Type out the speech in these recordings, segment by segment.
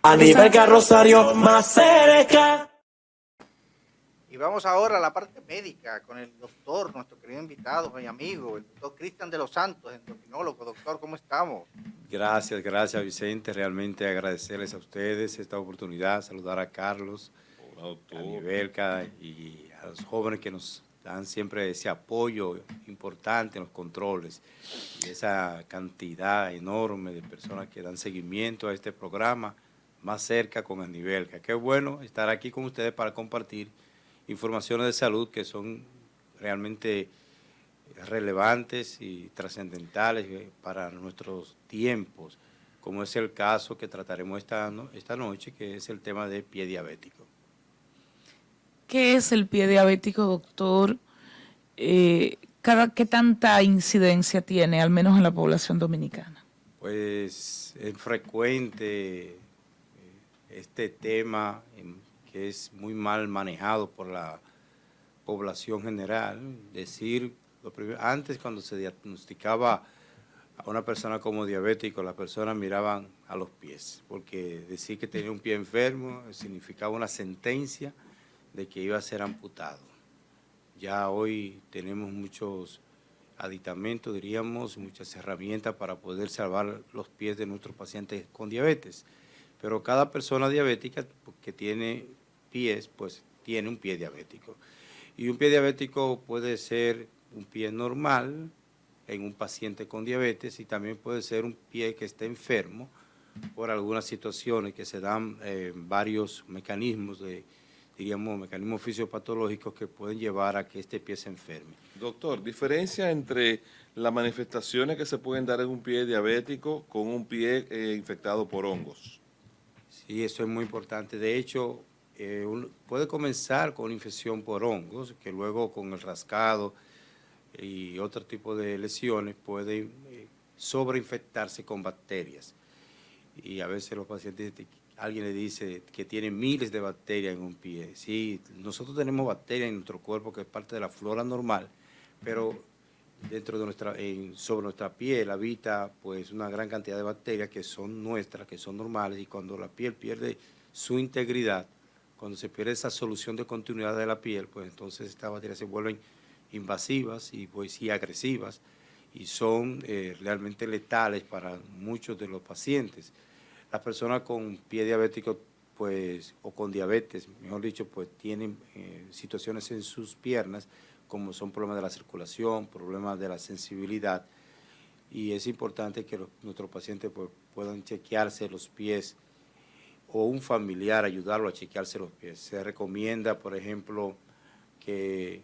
A nivel Rosario más cerca. Y vamos ahora a la parte médica con el doctor, nuestro querido invitado, mi amigo, el doctor Cristian de los Santos, endocrinólogo. Doctor, ¿cómo estamos? Gracias Vicente, realmente agradecerles a ustedes esta oportunidad, saludar a Carlos, a Nivelca y a los jóvenes que nos dan siempre ese apoyo importante en los controles y esa cantidad enorme de personas que dan seguimiento a este programa más cerca con Nivelca. Qué bueno estar aquí con ustedes para compartir informaciones de salud que son realmente relevantes y trascendentales para nuestros tiempos, como es el caso que trataremos esta noche, que es el tema de pie diabético. ¿Qué es el pie diabético, doctor? ¿Qué tanta incidencia tiene, al menos en la población dominicana? Pues es frecuente este tema que es muy mal manejado por la población general. Antes, cuando se diagnosticaba a una persona como diabético, las personas miraban a los pies, porque decir que tenía un pie enfermo significaba una sentencia de que iba a ser amputado. Ya hoy tenemos muchos aditamentos, diríamos, muchas herramientas para poder salvar los pies de nuestros pacientes con diabetes. Pero cada persona diabética que tiene pies, pues tiene un pie diabético. Y un pie diabético puede ser un pie normal en un paciente con diabetes y también puede ser un pie que esté enfermo por algunas situaciones que se dan varios mecanismos mecanismos fisiopatológicos que pueden llevar a que este pie se enferme. Doctor, diferencia entre las manifestaciones que se pueden dar en un pie diabético con un pie infectado por hongos. Sí, eso es muy importante. De hecho, puede comenzar con una infección por hongos, que luego con el rascado y otro tipo de lesiones puede sobreinfectarse con bacterias. Y a veces los pacientes, alguien le dice que tiene miles de bacterias en un pie. Sí, nosotros tenemos bacterias en nuestro cuerpo que es parte de la flora normal, pero dentro de sobre nuestra piel habita pues una gran cantidad de bacterias que son nuestras, que son normales, y cuando la piel pierde su integridad, cuando se pierde esa solución de continuidad de la piel, pues entonces estas bacterias se vuelven invasivas y pues sí agresivas y son realmente letales para muchos de los pacientes. Las personas con pie diabético pues, o con diabetes, mejor dicho, pues tienen situaciones en sus piernas como son problemas de la circulación, problemas de la sensibilidad, y es importante que nuestros pacientes pues, puedan chequearse los pies o un familiar ayudarlo a chequearse los pies. Se recomienda, por ejemplo, que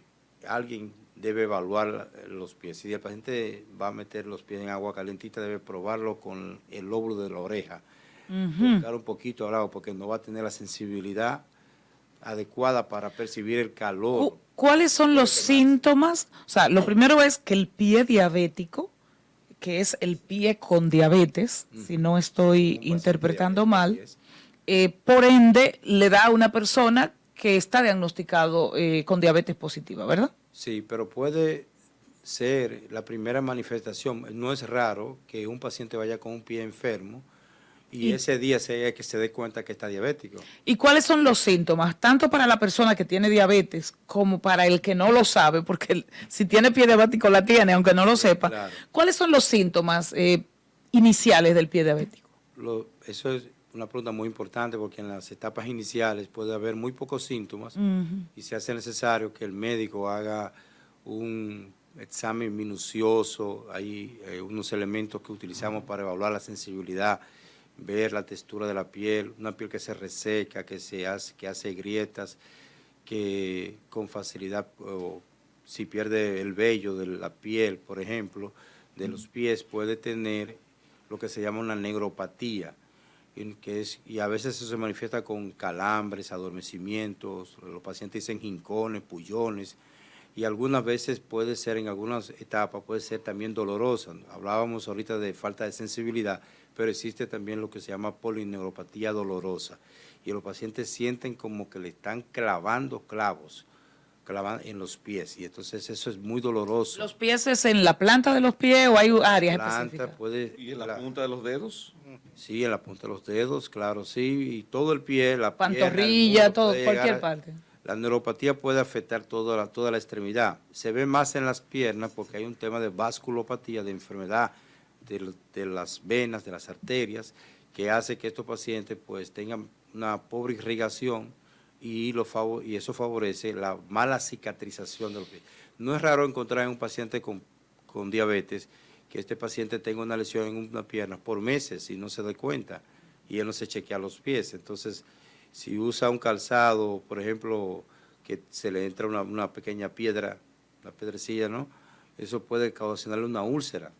alguien debe evaluar los pies. Si el paciente va a meter los pies en agua calentita, debe probarlo con el lóbulo de la oreja, tocar un poquito al lado, porque no va a tener la sensibilidad adecuada para percibir el calor. ¿Cuáles son los síntomas? O sea, lo primero es que el pie diabético, que es el pie con diabetes, si no estoy interpretando mal, por ende le da a una persona que está diagnosticado con diabetes positiva, ¿verdad? Sí, pero puede ser la primera manifestación. No es raro que un paciente vaya con un pie enfermo y ese día sea que se dé cuenta que está diabético. ¿Y cuáles son los síntomas, tanto para la persona que tiene diabetes como para el que no lo sabe? Porque si tiene pie diabético la tiene, aunque no lo sepa. Claro. ¿Cuáles son los síntomas iniciales del pie diabético? Eso es una pregunta muy importante, porque en las etapas iniciales puede haber muy pocos síntomas y se hace necesario que el médico haga un examen minucioso. Hay unos elementos que utilizamos para evaluar la sensibilidad, ver la textura de la piel, una piel que se reseca, que hace grietas, que con facilidad, si pierde el vello de la piel, por ejemplo, de los pies, puede tener lo que se llama una negropatía, y a veces eso se manifiesta con calambres, adormecimientos, los pacientes dicen jincones, pullones, y algunas veces puede ser, en algunas etapas, puede ser también dolorosa. Hablábamos ahorita de falta de sensibilidad, pero existe también lo que se llama polineuropatía dolorosa, y los pacientes sienten como que le están clavando clavos en los pies, y entonces eso es muy doloroso. ¿Los pies es en la planta de los pies o hay áreas específicas? ¿Y en la punta de los dedos? Sí, en la punta de los dedos, claro, sí, y todo el pie, la Pantorrilla, pierna, todo, puede llegar cualquier parte. La neuropatía puede afectar toda la extremidad. Se ve más en las piernas porque hay un tema de vasculopatía, de enfermedad de las venas, de las arterias, que hace que estos pacientes pues tengan una pobre irrigación y eso favorece la mala cicatrización de los pies. No es raro encontrar en un paciente con diabetes que este paciente tenga una lesión en una pierna por meses y no se dé cuenta y él no se chequea los pies. Entonces, si usa un calzado, por ejemplo, que se le entra una pequeña piedra, una piedrecilla, ¿no? Eso puede ocasionarle una úlcera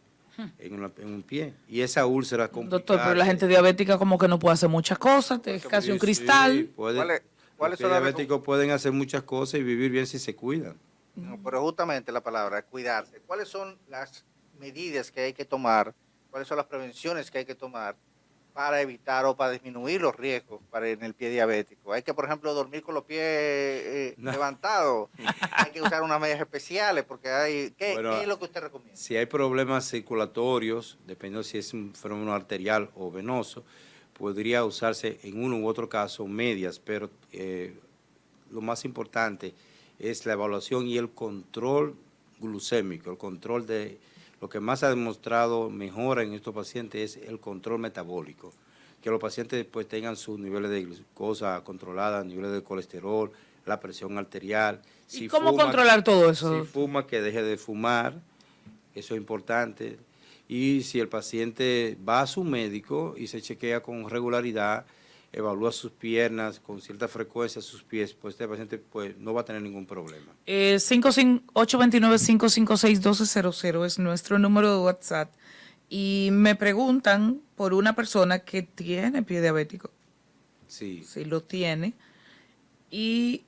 en un pie. Y esa úlcera complicada. Doctor, pero la gente diabética como que no puede hacer muchas cosas, es casi un cristal. Sí, ¿Cuáles los son las diabéticos pueden hacer muchas cosas y vivir bien si se cuidan. No, pero justamente la palabra, cuidarse. ¿Cuáles son las medidas que hay que tomar? ¿Cuáles son las prevenciones que hay que tomar para evitar o para disminuir los riesgos en el pie diabético? Hay que, por ejemplo, dormir con los pies levantados. Hay que usar unas medidas especiales porque ¿qué es lo que usted recomienda? Si hay problemas circulatorios, dependiendo si es un fenómeno arterial o venoso, podría usarse en uno u otro caso medias, pero lo más importante es la evaluación y el control glucémico, el control de lo que más ha demostrado mejora en estos pacientes es el control metabólico, que los pacientes pues tengan sus niveles de glucosa controladas, niveles de colesterol, la presión arterial. ¿Y cómo controlar todo eso? Si fuma, que deje de fumar, eso es importante. Y si el paciente va a su médico y se chequea con regularidad, evalúa sus piernas con cierta frecuencia, sus pies, pues este paciente pues no va a tener ningún problema. 829-556-1200 es nuestro número de WhatsApp. Y me preguntan por una persona que tiene pie diabético. Sí. Sí, lo tiene. Y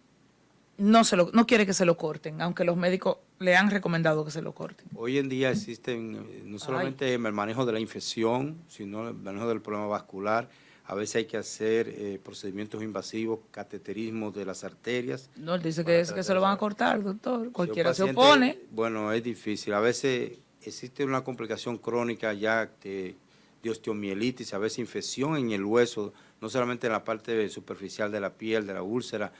no quiere que se lo corten, aunque los médicos le han recomendado que se lo corten. Hoy en día existen no solamente el manejo de la infección, sino el manejo del problema vascular. A veces hay que hacer procedimientos invasivos, cateterismo de las arterias. No, él dice que se lo van a cortar, doctor. Cualquiera si se opone. Bueno, es difícil. A veces existe una complicación crónica ya de osteomielitis, a veces infección en el hueso, no solamente en la parte superficial de la piel, de la úlcera,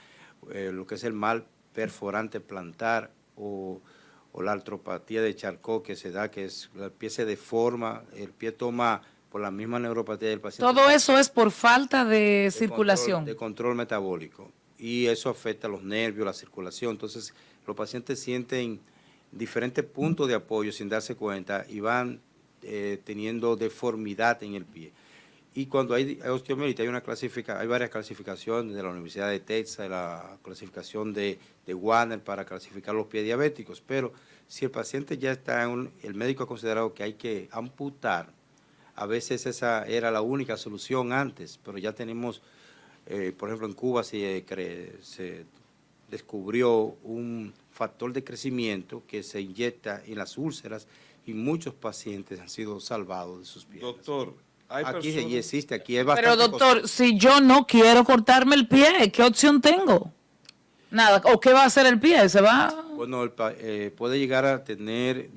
lo que es el mal perforante plantar o la artropatía de Charcot que se da, que es el pie se deforma, el pie toma por la misma neuropatía del paciente. Todo eso es por falta de circulación. De control metabólico. Y eso afecta a los nervios, la circulación. Entonces, los pacientes sienten diferentes puntos de apoyo sin darse cuenta y van teniendo deformidad en el pie. Y cuando hay osteomielitis, hay varias clasificaciones de la Universidad de Texas, de la clasificación de Warner para clasificar los pies diabéticos. Pero si el paciente ya está el médico ha considerado que hay que amputar. A veces esa era la única solución antes, pero ya tenemos, por ejemplo, en Cuba se descubrió un factor de crecimiento que se inyecta en las úlceras y muchos pacientes han sido salvados de sus piernas. Doctor, hay aquí personas... existe, aquí es bastante Pero doctor, costoso. si yo no quiero cortarme el pie, ¿qué opción tengo? Nada, ¿o qué va a hacer el pie? ¿Se va? Bueno, puede llegar a tener,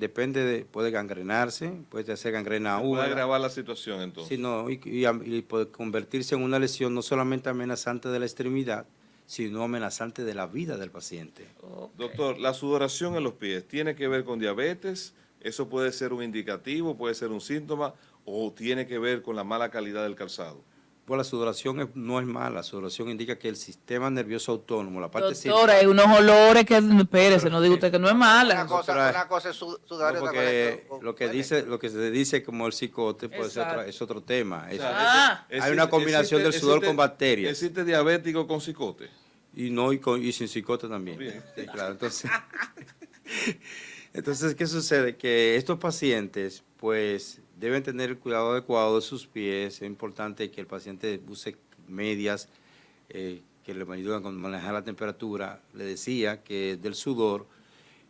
puede gangrenarse, puede hacer gangrena Puede húmeda. agravar la situación entonces. Sí, no, y puede convertirse en una lesión no solamente amenazante de la extremidad, sino amenazante de la vida del paciente. Okay. Doctor, la sudoración en los pies, ¿tiene que ver con diabetes? ¿Eso puede ser un indicativo, puede ser un síntoma o tiene que ver con la mala calidad del calzado? Pues la sudoración no es mala, la sudoración indica que el sistema nervioso autónomo, la parte Doctora, hay unos olores que, espérese, no diga usted que no es mala. Una cosa es sudar y otra cosa es lo que se dice como el cicote puede ser es otro tema. O sea, Hay una combinación del sudor con bacterias. ¿Existe diabético con cicote? Y sin cicote también. Bien. Sí, claro. Entonces, ¿qué sucede? Que estos pacientes, pues, deben tener el cuidado adecuado de sus pies. Es importante que el paciente use medias que le ayudan a manejar la temperatura. Le decía que del sudor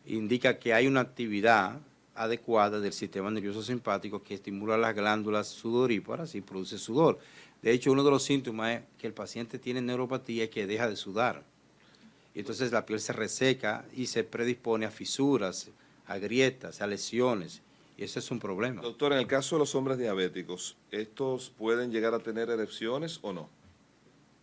indica que hay una actividad adecuada del sistema nervioso simpático que estimula las glándulas sudoríparas y produce sudor. De hecho, uno de los síntomas es que el paciente tiene neuropatía y que deja de sudar. Y entonces la piel se reseca y se predispone a fisuras, a grietas, a lesiones. Y Y ese es un problema. Doctor, en el caso de los hombres diabéticos, ¿estos pueden llegar a tener erecciones o no?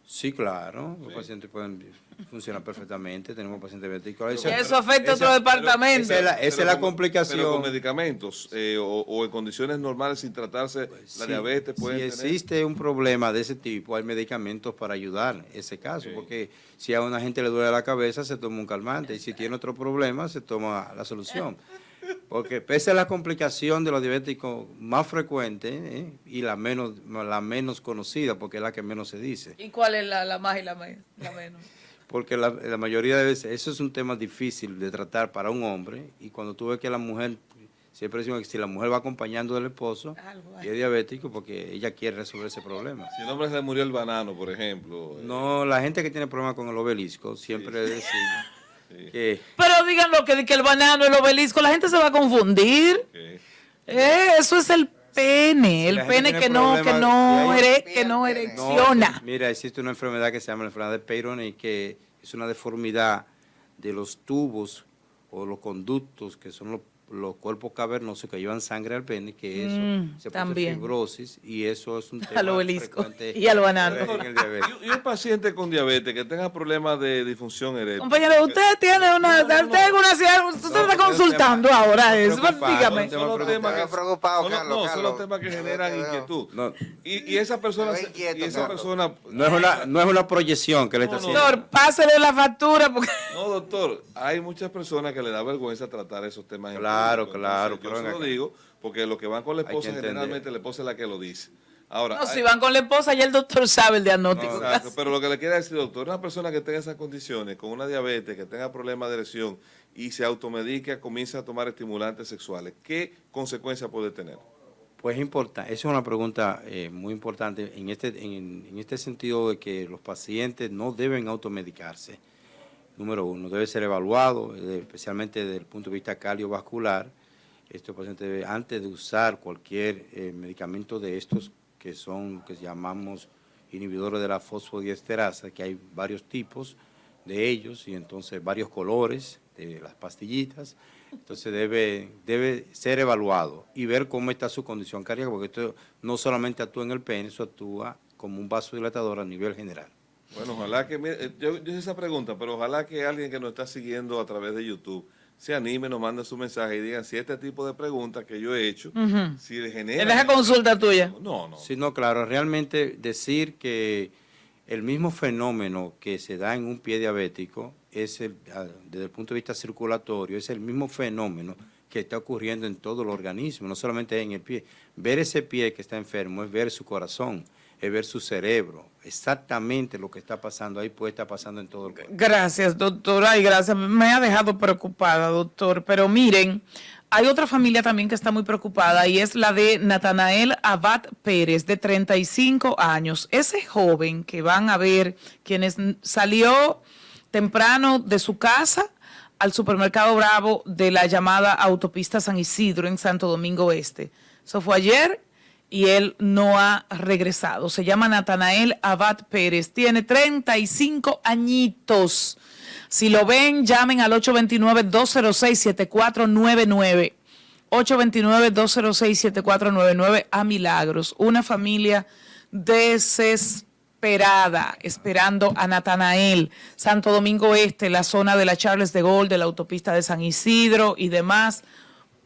Sí, claro, los pacientes pueden funcionar perfectamente, tenemos pacientes diabéticos. Y eso afecta a otro departamento. Esa es la complicación. Pero con medicamentos o en condiciones normales sin tratarse la diabetes pueden si tener. existe un problema de ese tipo, hay medicamentos para ayudar ese caso, porque si a una gente le duele la cabeza, se toma un calmante, y si tiene otro problema, se toma la solución. Porque pese a la complicación de los diabéticos más frecuente y la menos conocida, porque es la que menos se dice. ¿Y cuál es la más y la menos? Porque la mayoría de veces, eso es un tema difícil de tratar para un hombre, y cuando tú ves que la mujer, siempre decimos que si la mujer va acompañando del esposo, y es diabético, porque ella quiere resolver ese problema. Si un hombre se le murió el banano, por ejemplo. No, la gente que tiene problemas con el obelisco, siempre decimos que... Pero digan lo que el banano, el obelisco, la gente se va a confundir. Eso es el pene, el la gente pene tiene problemas, que no No, erecciona. mira, existe una enfermedad que se llama la enfermedad de Peyronie, que es una deformidad de los tubos o los conductos, que son los cuerpos cavernosos que llevan sangre al pene, que eso se produce también. fibrosis, y eso es un tema Al obelisco frecuente y al banano. en el diabetes. Y un paciente con diabetes que tenga problemas de disfunción eréctil. Compañero, usted tiene usted está consultando ahora eso, dígame. Son los temas que, preocupado, son Carlos, los temas que generan te veo. inquietud. No. Y esa persona, Te veo inquieto, Carlos. No es una proyección que le está haciendo. Doctor, pásele la factura porque... No, doctor, hay muchas personas que le da vergüenza tratar esos temas. en Claro, público. claro, Entonces, yo pero se ven lo acá. digo porque los que van con la Hay que esposa, entender. generalmente la esposa es la que lo dice. Ahora, No, si van con la esposa, ya el doctor sabe el diagnóstico. exacto, pero lo que le quiero decir, doctor, una persona que tenga esas condiciones, con una diabetes, que tenga problemas de erección y se automedica, comienza a tomar estimulantes sexuales, ¿qué consecuencias puede tener? Pues esa es una pregunta muy importante en este sentido, de que los pacientes no deben automedicarse. Número uno, debe ser evaluado, especialmente desde el punto de vista cardiovascular. Estos pacientes, antes de usar cualquier medicamento de estos, que llamamos inhibidores de la fosfodiesterasa, que hay varios tipos de ellos, y entonces varios colores de las pastillitas. Entonces debe ser evaluado y ver cómo está su condición cardíaca, porque esto no solamente actúa en el pene, eso actúa como un vasodilatador a nivel general. Bueno, ojalá que, yo hice esa pregunta, pero ojalá que alguien que nos está siguiendo a través de YouTube se anime, nos mande su mensaje y digan si este tipo de preguntas que yo he hecho, si le genera... Es esa consulta tuya. No. Sí, no, claro, realmente decir que el mismo fenómeno que se da en un pie diabético desde el punto de vista circulatorio, es el mismo fenómeno que está ocurriendo en todo el organismo, no solamente en el pie. Ver ese pie que está enfermo es ver su corazón, es ver su cerebro. Exactamente lo que está pasando ahí puede estar pasando en todo el cuerpo. Gracias, doctora, y gracias. Me ha dejado preocupada, doctor. Pero miren, hay otra familia también que está muy preocupada, y es la de Natanael Abad Pérez, de 35 años. Ese joven que van a ver, quienes salió temprano de su casa al supermercado Bravo de la llamada autopista San Isidro en Santo Domingo Este. Eso fue ayer y él no ha regresado. Se llama Natanael Abad Pérez, tiene 35 añitos. Si lo ven, llamen al 829-206-7499. 829-206-7499 a Milagros. Una familia desesperada, esperando a Natanael. Santo Domingo Este, la zona de la Charles de Gaulle, de la autopista de San Isidro y demás,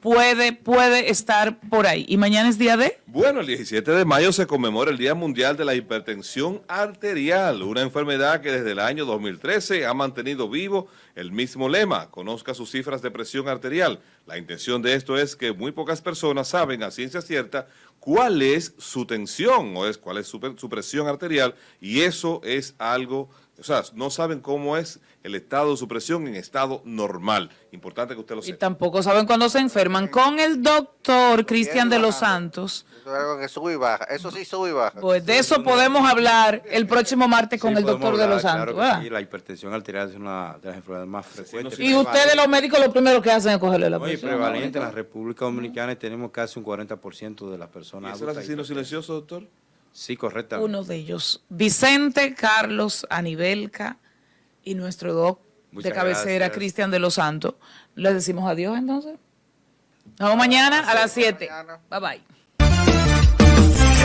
puede estar por ahí. ¿Y mañana es día de? Bueno, el 17 de mayo se conmemora el Día Mundial de la Hipertensión Arterial, una enfermedad que desde el año 2013 ha mantenido vivo el mismo lema: conozca sus cifras de presión arterial. La intención de esto es que muy pocas personas saben a ciencia cierta cuál es su tensión cuál es su presión arterial, y eso es algo, o sea, no saben cómo es el estado de su presión en estado normal. Importante que usted lo Y sepa. tampoco saben cuándo se enferman. Con el doctor Cristian de los Santos, Eso es algo que sube y baja. Eso sí sube y baja. pues de eso podemos hablar el próximo martes con Sí, el podemos doctor de hablar, los Santos. claro que ¿verdad? sí, la hipertensión arterial es una de las enfermedades más frecuentes. Y ustedes los médicos lo primero que hacen es cogerle la Muy presión. prevalente en la República Dominicana, y tenemos casi un 40% de las ¿Y personas es el adultas asesino hipertensas. silencioso, doctor? Sí, correctamente. Uno de ellos, Vicente Carlos Anibelca, y nuestro doc de Muchas cabecera, gracias. Cristian de los Santos. ¿Les decimos adiós entonces? Nos vemos mañana a las 7. Mañana. Bye bye.